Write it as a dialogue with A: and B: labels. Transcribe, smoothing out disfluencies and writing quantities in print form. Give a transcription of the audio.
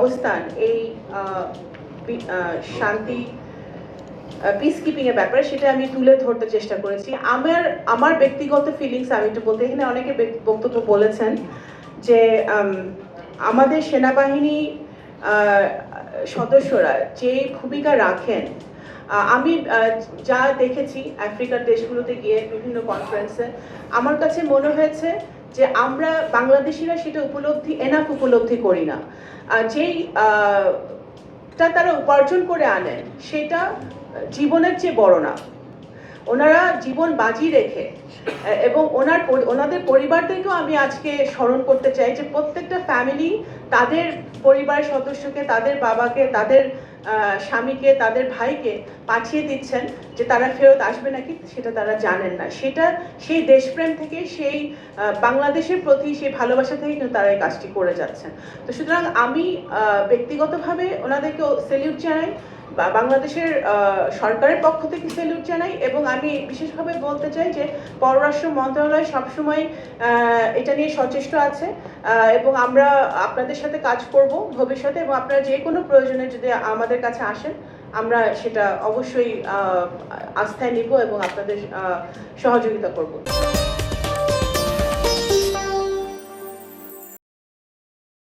A: অবস্থান এই শান্তি পিস কিপিং এর ব্যাপারে সেটা আমি তুলে ধরতে চেষ্টা করেছি। আমার ব্যক্তিগত ফিলিংস আমি একটু বলতে, এখানে অনেকে বক্তব্য বলেছেন যে আমাদের সেনাবাহিনী সদস্যরা যে ভূমিকা রাখেন, আমি যা দেখেছি আফ্রিকার দেশগুলোতে গিয়ে বিভিন্ন কনফারেন্সে, আমার কাছে মনে হয়েছে যে আমরা বাংলাদেশিরা সেটা উপলব্ধি করি না। যেই তারা উপার্জন করে আনেন সেটা জীবনের চেয়ে বড় না। ওনারা জীবন বাজি রেখে এবং ওনাদের পরিবারদেরকেও আমি আজকে স্মরণ করতে চাই যে প্রত্যেকটা ফ্যামিলি তাদের পরিবারের সদস্যকে, তাদের বাবাকে, তাদের স্বামীকে, তাদের ভাইকে পাঠিয়ে দিচ্ছেন যে তারা ফেরত আসবে নাকি সেটা তারা জানেন না। সেটা সেই দেশপ্রেম থেকে, সেই বাংলাদেশের প্রতি সেই ভালোবাসা থেকে কিন্তু তারা এই কাজটি করে যাচ্ছেন। তো সুতরাং আমি ব্যক্তিগতভাবে ওনাদেরকেও স্যালিউট জানাই, বাংলাদেশের সরকারের পক্ষ থেকে স্যালুট জানাই, এবং আমি বিশেষভাবে বলতে চাই যে পররাষ্ট্র মন্ত্রণালয় সবসময় এটা নিয়ে সচেষ্ট আছে এবং আমরা আপনাদের সাথে কাজ করব ভবিষ্যতে, এবং আপনারা যে কোনো প্রয়োজনে যদি আমাদের কাছে আসেন আমরা সেটা অবশ্যই আস্থায় নিব এবং আপনাদের সহযোগিতা করব।